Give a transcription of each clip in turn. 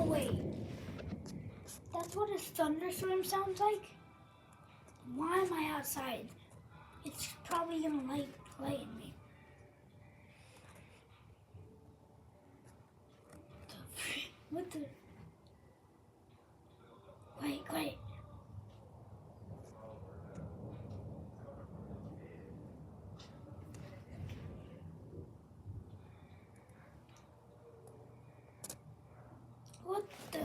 Wait, that's what a thunderstorm sounds like? Why am I outside? It's probably gonna lighten me. What the? Wait. What the?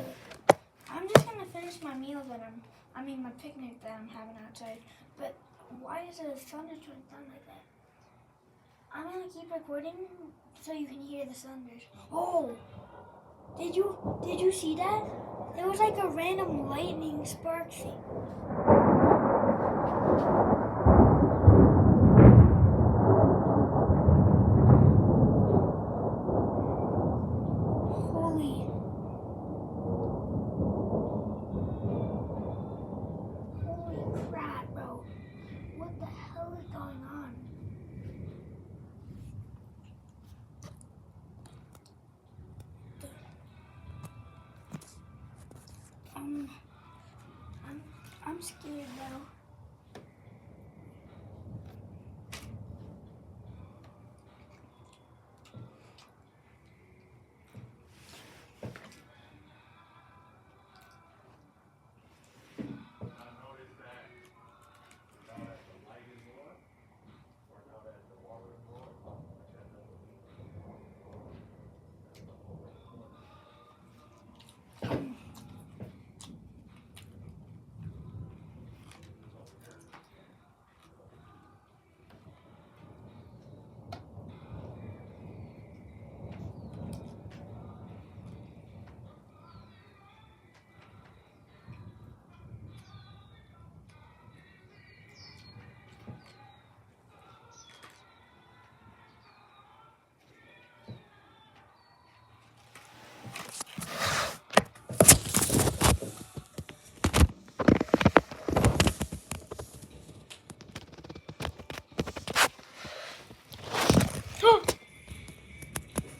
I'm just gonna finish my meal my picnic that I'm having outside. But why is a thunderstorm sound like that? I'm gonna keep recording so you can hear the thunders. Oh! Did you see that? There was like a random lightning spark thing. Holy crap, bro. What the hell is going on? I'm scared now.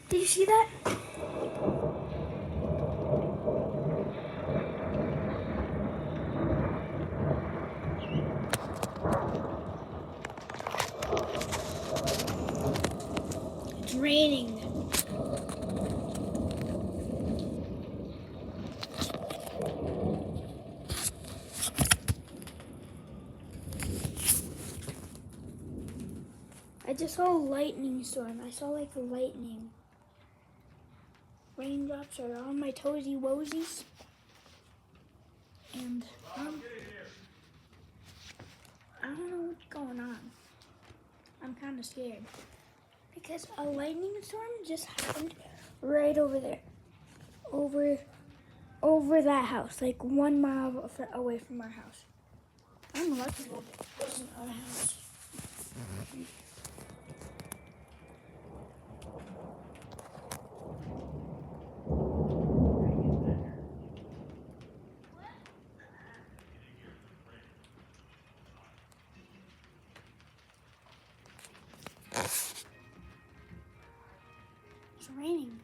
Did you see that? It's raining. I just saw a lightning storm. I saw like lightning. Raindrops are on my toesy woesies. And I don't know what's going on. I'm kind of scared. Because a lightning storm just happened right over there. Over that house. Like 1 mile away from our house. I'm lucky it wasn't our house. It's raining.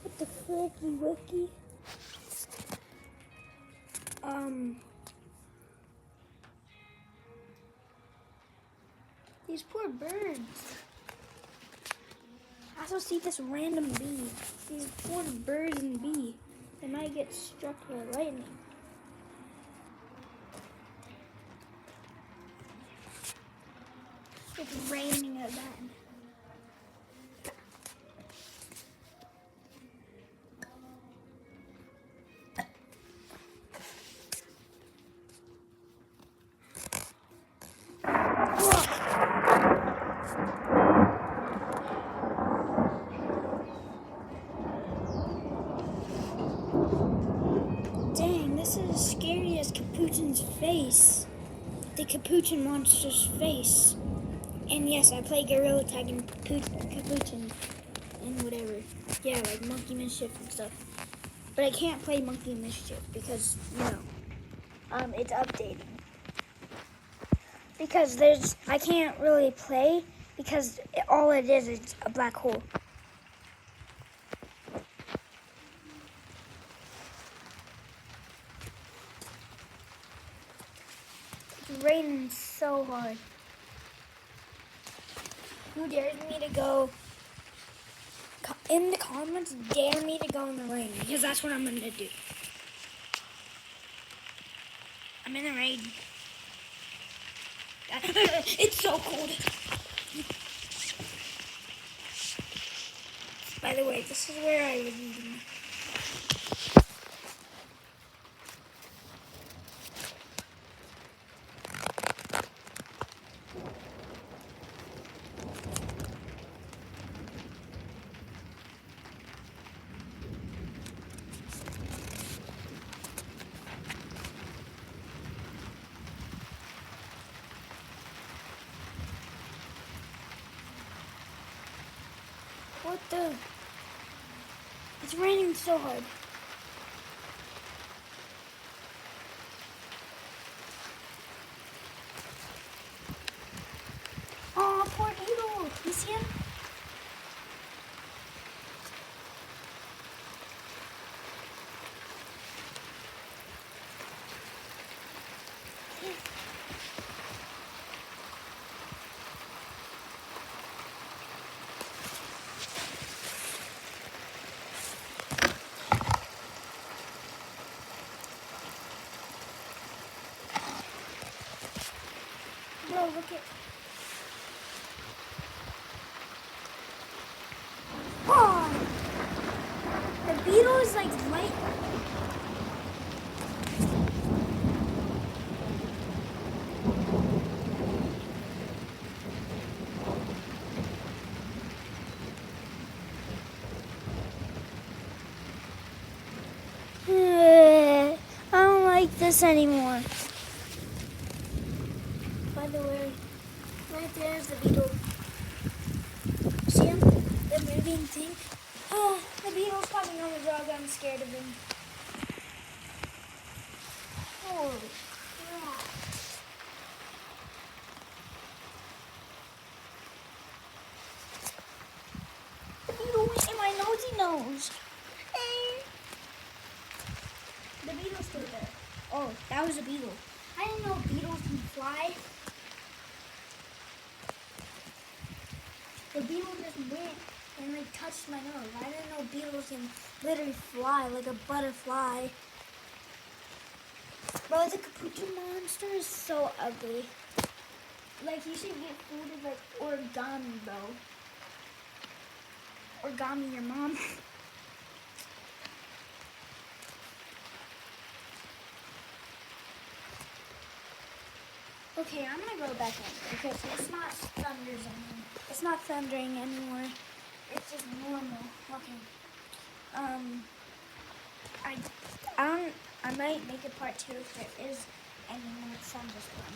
What the fricky wicky? These poor birds. I also see this random bee. These poor birds and bee. They might get struck by lightning. It's raining again. just as scary as Capuchin's face. The Capuchin monster's face. And yes, I play Gorilla Tag and Capuchin and whatever. Yeah, like Monkey Mischief and stuff. But I can't play Monkey Mischief because, it's updating. Because I can't really play because all it is a black hole. It's raining so hard. Who dares me to go? In the comments, dare me to go in the rain because that's what I'm going to do. I'm in the rain. It's so cold. By the way, this is where I was eating. What the? It's raining so hard. Oh, poor beetle. You see him? Bro, look at. Oh! The beetle is like light. I don't like this anymore. By the way, right there's the beetle. See him? The moving thing? Oh, the beetle's talking on the dog. I'm scared of him. Holy crap. The beetle went in my nosy nose. Hey. The beetle's still there. Oh, that was a beetle. I didn't know beetles can fly. The beetle just went and like touched my nose. I didn't know beetles can literally fly like a butterfly. Bro, the Capuchin monster is so ugly. Like, you should get food like origami, bro. Origami your mom. Okay, I'm gonna go back in because it's not thundering anymore. It's just normal. Okay. I might make a part 2 if there is any more thunderstorm.